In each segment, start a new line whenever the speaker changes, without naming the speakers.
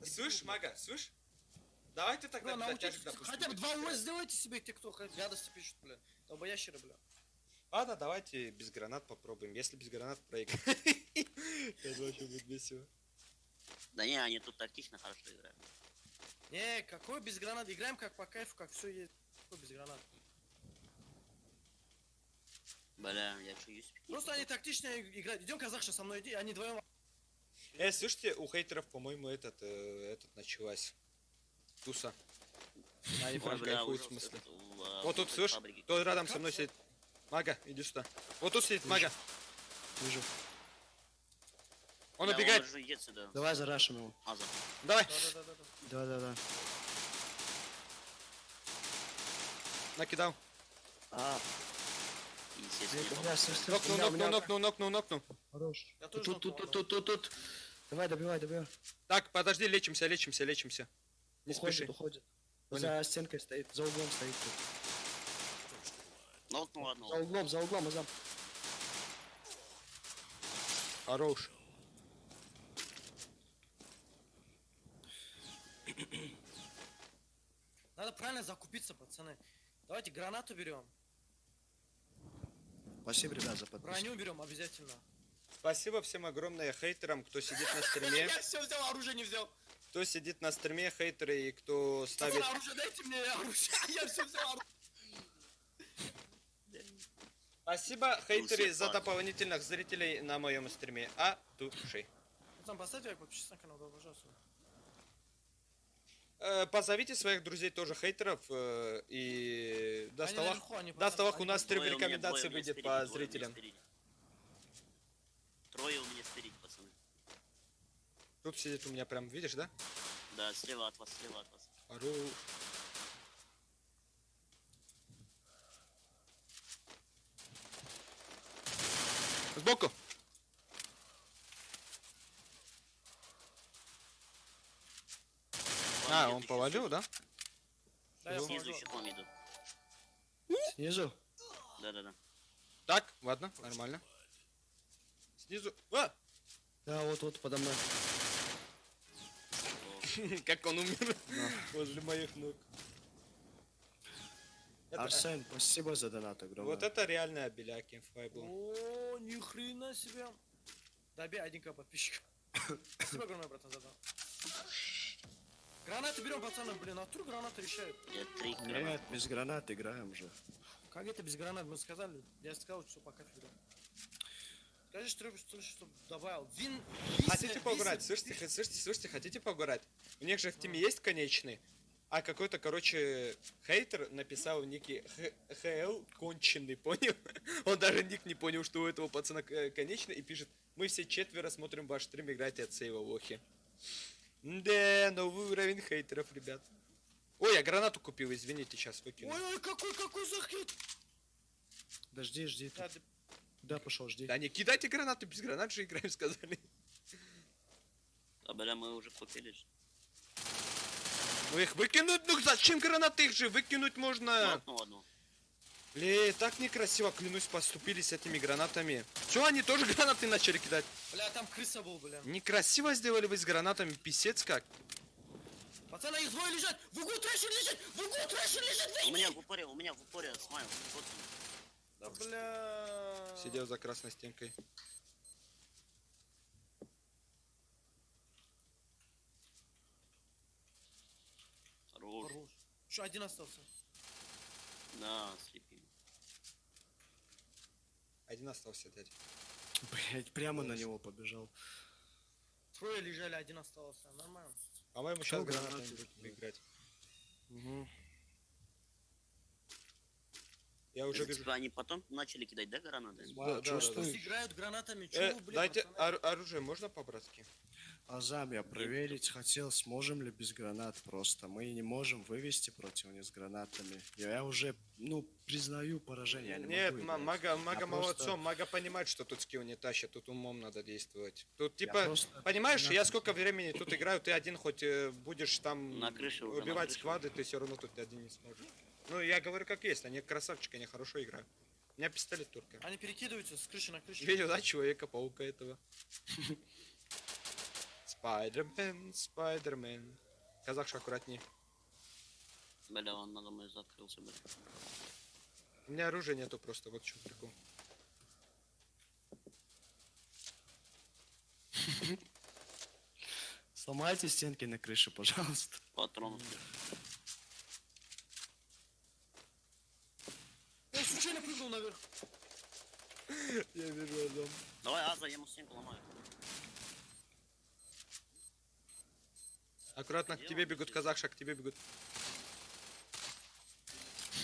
Слышь, Мага, слышь? Давай ты тогда
научитесь, хотя бы 2 УС сделайте себе, те, кто гадости пишут, бля. Долбоящеры, бля.
Ладно, давайте без гранат попробуем. Если без гранат проиграем. Это вообще будет весело.
Да не, они тут тактично хорошо играют.
Не, какой без гранат? Играем как по кайфу, как все есть. Какой без гранат?
Бля, я чуюсь.
Просто они тактично играют. Идем, казахша, со мной иди, они вдвоем.
Слушайте, у хейтеров, по-моему, этот началась туса. Они прям кайфуют, в смысле. Вот тут, слышь, кто рядом со мной сидит. Мага, иди сюда. Вот тут сидит Мага.
Вижу.
Он убегает.
Давай зарашим его.
Давай.
Да.
Накидал. Нокнул.
Хорош. Тут. Давай, добивай.
Так, подожди, лечимся. Не спеши.
Уходит. За стенкой стоит, за углом стоит. За углом, Азам.
Хорош.
Надо правильно закупиться, пацаны. Давайте гранату берем.
Спасибо, ребят, за подписку.
Броню берем обязательно.
Спасибо всем огромное хейтерам, кто сидит на стриме.
Я все взял, оружие не взял.
Кто сидит на стриме, хейтеры, и кто ставит...
Оружие, дайте мне оружие, я все взял оружие.
Спасибо, хейтеры, за дополнительных зрителей на моем стриме. Души.
Там поставьте лайк, подпишитесь на канал, да, пожалуйста.
Позовите своих друзей тоже хейтеров и до столах у нас стрим рекомендаций выйдет по зрителям.
Трое у меня спереди, пацаны.
Тут сидит у меня прям, видишь, да?
Да, слева от вас.
Хорош. Сбоку. Он повалил, да?
Да, я
Снизу
положу.
еще к вам иду.
Снизу?
Да.
Так, ладно, нормально. Снизу.
Да, вот подо мной.
Как он умер возле моих ног.
Арсен, спасибо за донат огромный.
Вот это реальная беляки инфай был.
О, ни хрена себе. Добей 1К подписчиков. Спасибо огромное, братан, за донат. Гранаты берем, пацаны, блин, а тут гранаты решают.
Нет, без гранат играем же.
Как это без гранат? Мы сказали, я сказал, что пока берем. Скажи, что добавил.
Хотите поугарать? Слышите, хотите поугарать? У них же в тиме есть конечный, а какой-то, короче, хейтер написал в нике ХЛ конченый, понял? Он даже ник не понял, что у этого пацана конечный, и пишет: мы все четверо смотрим ваш стрим, играйте от сейва, лохи. Да, новый уровень хейтеров, ребят. Ой, я гранату купил, извините, сейчас выкину.
Ой, какой захит!
Да жди. Да, пошел, жди.
Да не кидайте гранаты, без гранат же играем, сказали.
А бля, мы уже купили же.
Ну их выкинуть, ну зачем гранаты, их же выкинуть можно.
Одну.
Так некрасиво, клянусь, поступили с этими гранатами. Все, они тоже гранаты начали кидать.
Бля, там крыса был, бля.
Некрасиво сделали вы с гранатами, писец как.
Пацаны, их двое лежат! В углу трэшер лежит!
У меня в упоре, смайл.
Да бля.
Сидел за красной стенкой.
Хорош.
Еще один остался.
Да, слепим.
Один остался, дядь.
Блять, прямо на него побежал.
Трое лежали, один остался. Нормально.
По-моему, сейчас гранатами будем играть.
Угу.
Я уже вижу.
Типа они потом начали кидать, да, гранаты?
Да.
Играют гранатами. Чего, блин,
Дайте
пацаны?
оружие, можно по-братски?
Азам, я проверить хотел, сможем ли без гранат просто. Мы не можем вывести против них с гранатами. Я уже, признаю поражение. Я не
Нет,
могу
мага молодцом, мага понимает, что тут скилл не тащит, тут умом надо действовать. Тут типа,
просто
понимаешь, я сколько времени тут играю, ты один хоть будешь там
На крыше уже,
убивать сквады, ты все равно тут один не сможешь. Ну, я говорю как есть, они красавчики, они хорошо играют. У меня пистолет только.
Они перекидываются с крыши на крышу.
Видел, да, Человека-паука этого? Спайдермен, Спайдермен. Казахша аккуратней.
Бля, он надо мной закрылся, бля.
У меня оружия нету просто, вот в чем прикол.
Сломайте стенки на крыше, пожалуйста.
Патронов.
Я случайно прыгнул наверх.
Я вижу Азам.
Давай, Аза, я ему стенку ломаю.
Аккуратно, к тебе бегут, казахша, к тебе бегут.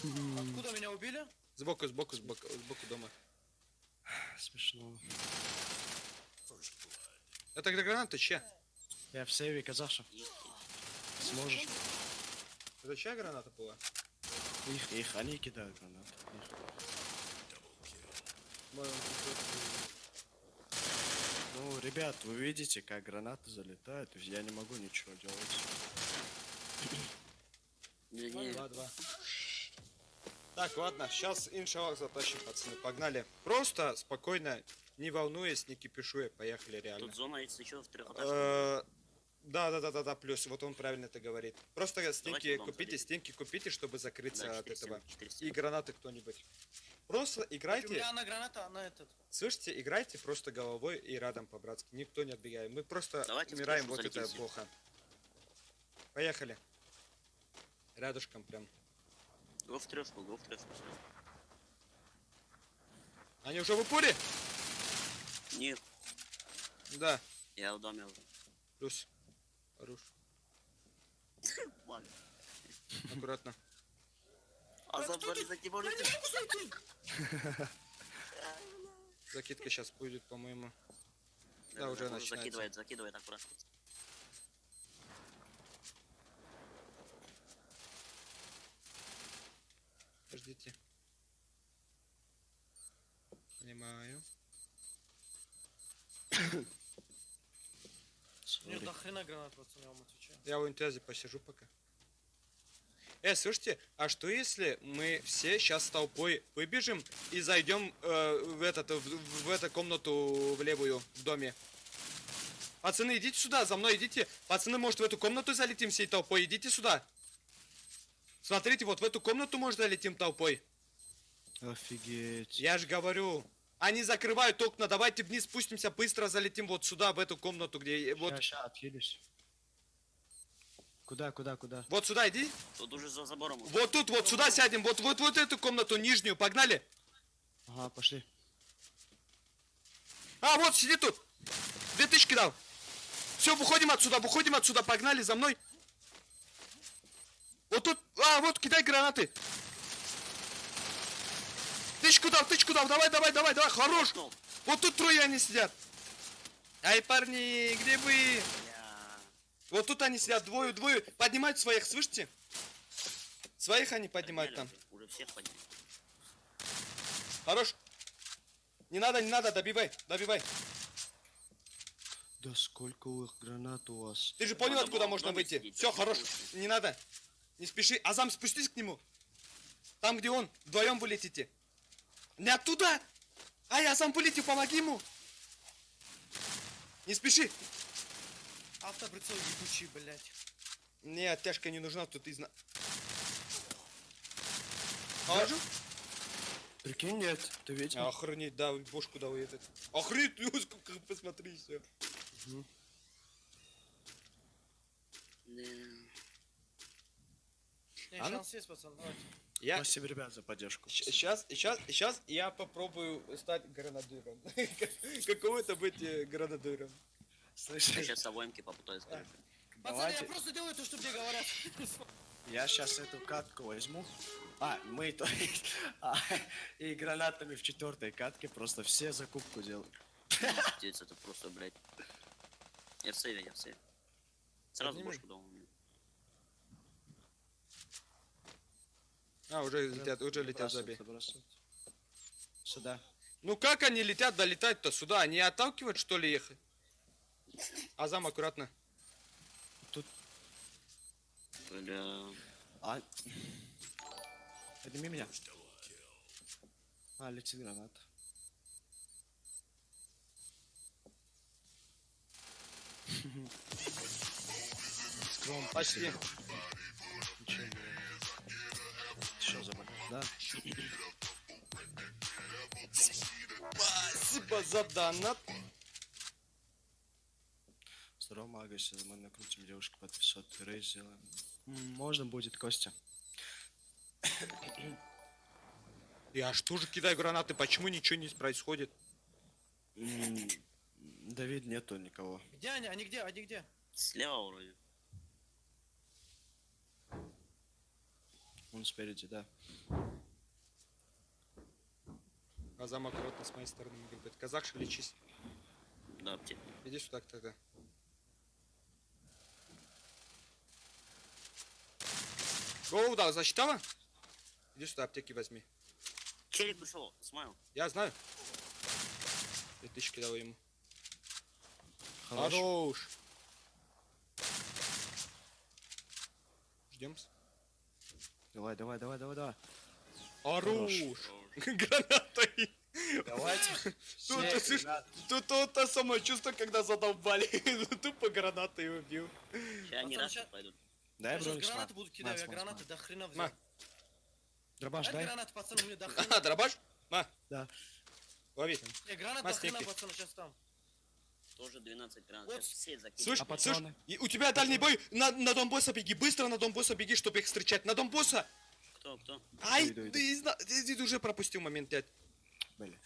Откуда меня убили?
Сбоку, сбоку, сбоку, сбоку дома.
Смешно.
Это гранаты, че?
Я в сейве, казаша. Сможешь?
Это чья граната была?
Их, они кидают гранаты. Их. Ну, ребят, вы видите, как гранаты залетают, то есть я не могу ничего делать.
Не-не,
2-2. Так, ладно, сейчас иншаллах затащим, пацаны, погнали. Просто, спокойно, не волнуясь, не кипишуя, поехали реально.
тут зона есть еще в трехэтажке.
Да, плюс, вот он правильно это говорит. Просто стенки
потом
купите,
залезем.
стенки купите, чтобы закрыться
Да,
от
4
этого.
стены, 4
И
стены.
гранаты кто-нибудь. Просто
У
играйте,
меня одна граната, одна этот.
слышите, играйте просто головой и радом по-братски. Никто не отбегает. Мы просто
Давайте в
умираем,
крышу
вот это
залетим все.
плохо. Поехали. Рядышком прям.
Го в трешку, го в трешку.
Они уже в упоре?
Не,
Да.
я в доме уже.
Плюс. Хорош.
Ладно.
Аккуратно.
Аза, вылезать не может.
Закидка сейчас будет, по-моему. Да, уже начинается.
Закидывает аккуратно.
Подождите. Понимаю.
Нет, до хрена гранат, пацаны, я вам отвечаю.
Я в унитазе посижу пока. Слушайте, а что если мы все сейчас толпой выбежим и зайдем в эту комнату в левую в доме? Пацаны, идите сюда, за мной идите. Пацаны, может в эту комнату залетим всей толпой? Идите сюда. Смотрите, вот в эту комнату может залетим толпой.
Офигеть.
Я же говорю. Они закрывают окна, давайте вниз спустимся, быстро залетим вот сюда, в эту комнату, где... Вот,
Ща, отъедешь. Куда?
вот сюда иди.
Тут уже за забором.
Вот тут, вот сюда сядем, вот эту комнату нижнюю, погнали.
Ага, пошли.
А, вот, сиди тут. 2000 дал. Все, выходим отсюда, погнали за мной. Вот тут, вот, кидай гранаты. Тычку дал, давай, хорош. Вот тут трое они сидят. Ай, парни, где вы? Вот тут они сидят, двое. Поднимают своих, слышите? Своих они поднимают там.
Уже всех подняли.
Хорош. Не надо, добивай.
Да сколько у их гранат у вас?
Ты же понял,
Надо
откуда
было
можно
в доме
выйти?
сидеть,
Все,
так
хорош.
скучно.
Не надо. Не спеши. Азам, спустись к нему. Там, где он. Вдвоем вы летите. Не оттуда. Ай, Азам, вылети, помоги ему. Не спеши.
Автоприцел ебучий, блядь.
Не, оттяжка не нужна, тут изна... Положу?
Прикинь, нет, ты видел?
Охренеть, да, бошку дал этот. Охренеть, ну, сколько, посмотри, все.
Не,
А ну?
шанс есть, пацан, давайте.
Спасибо, ребят, за поддержку.
Сейчас я попробую стать гранадыром. Какого-то быть гранадыром.
Я
Слышишь?
сейчас обоимки попытаюсь скажу.
Пацаны, я
Давайте.
просто делаю то, что мне говорят.
Я сейчас эту катку возьму. Мы то есть. И гранатами в 4-й катке просто все закупку делаем.
Пиздец, это просто, блядь. Я в сейве. Сразу
Подними.
бошку дал.
Уже летят, забей.
Забрасывать. Сюда.
Ну как они летят, долетать-то сюда? Они отталкивают, что ли, их? Азам, аккуратно.
Бля.
А, Подними меня. А, летит граната. Скром,
Почти.
ничего не... Что за да?
Спасибо за донат.
Здорово, Мага, если мы накрутим девушку под 500 рейс сделаем. Можно будет, Костя.
Я ж тоже кидаю гранаты, почему ничего не происходит?
Давид, нету никого.
Где они? Они где? Они где?
Слева вроде.
Он спереди, да.
Азам аккуратно с моей стороны могли быть. Казахша, лечись.
Да, аптека.
Иди сюда тогда. Гоу, да, засчитала? Иди сюда, аптеки возьми.
Челик пришел, смайл.
Я знаю. 2000 кидал ему.
Хорош.
Хорош. Ждем.
Давай, давай, давай, давай, давай.
Хорош. Гранатой.
Давайте.
Тут, слышь, тут то самое чувство, когда задолбали. Тупо гранатой убил.
Сейчас они
Пацан,
раз
ща-
пойдут.
Дай
Я сейчас
броню,
гранаты
сма.
буду кидать, я
Сма,
гранаты
сма.
до хрена
На.
взял.
Дробаш,
Дай
дай.
гранаты, пацаны, у меня до хрена.
А, дробаш? На,
Да.
лови.
Не, гранат до
Мастики.
хрена, пацаны, сейчас там.
Тоже 12 гранат.
Вот.
Сейчас все закидывают.
Слышь,
А патроны?
слышь, у тебя дальний бой, на дом босса беги, быстро на дом босса беги, чтобы их встречать. На дом босса!
Кто?
Ай,
Иду, иду.
ты уже пропустил момент, дядь.
Блин.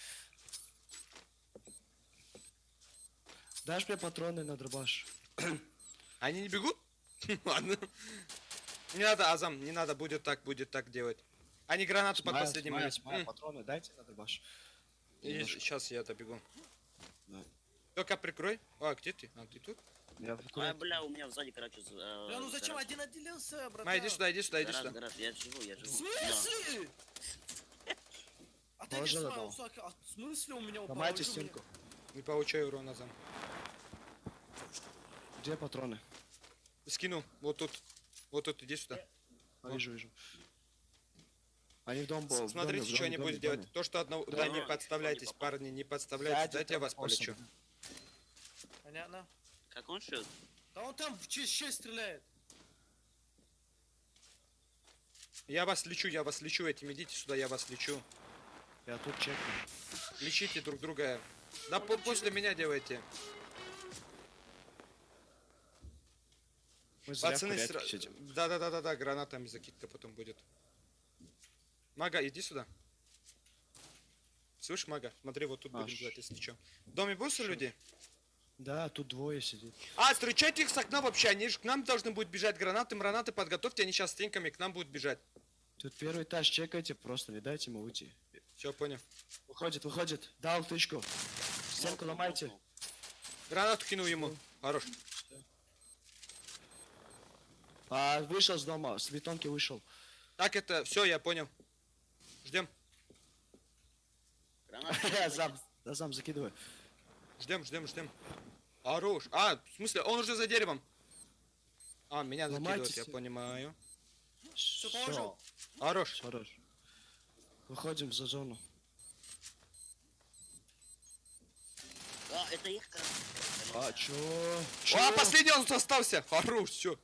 Дашь мне патроны на дробаш?
Они не бегут? Ладно. Не надо, Азам, не надо, будет так делать. Они гранату под последним моментом.
Патроны дайте на дробаш. Немножко.
Сейчас я добегу.
Да.
Только прикрой. А, где ты? А, ты тут?
Я
А, бля, у меня сзади, короче,
Бля, ну зачем один отделился, братан?
Ма, иди сюда, иди сюда, иди
Гараж,
сюда.
гараж, я живу.
В смысле? Отойди,
Положила
Смайл,
дом.
Сака, а в смысле у меня упал?
Ломайте
Иди у меня.
стенку.
Не получаю урона, Азам.
Где патроны?
Скинул. Вот тут, иди сюда.
Вижу, вижу. Они в дом был.
Смотрите, что они будут делать. То, что одного... Да, не
Да.
подставляйтесь,
Не
парни, не подставляйтесь. Дайте я вас полечу.
Понятно.
Как он шьет?
Да он там в честь стреляет.
Я вас лечу, этим идите сюда, я вас лечу.
Я тут чекну.
Лечите друг друга. Да после меня делайте.
Мы зря в
Пацаны,
порядке сидим.
да, гранатами закидка потом будет. Мага, иди сюда. Слышь, Мага, смотри, вот тут будем
Аш.
делать, если что. В доме босса люди?
Да, тут двое сидит.
А, встречайте их с окна вообще, они же к нам должны будут бежать. Гранаты подготовьте, они сейчас стенками к нам будут бежать.
Тут первый этаж чекайте, просто не дайте ему уйти.
Все, понял.
Выходит. Дал тычку. Стенку ломайте.
Гранату кинул ему. Хорош.
А, вышел с дома, с бетонки вышел.
Так, это, все, я понял. Ждем,
Гранат.
Зам, закидывай.
ждем. Хорош. А, в смысле, он уже за деревом. А, меня
Ломайте
закидывают, я
стену.
понимаю.
Всё, положил.
Хорош.
Хорош. Выходим за зону.
Да, это их гранат.
А, чё?
А, последний он остался. Хорош, все.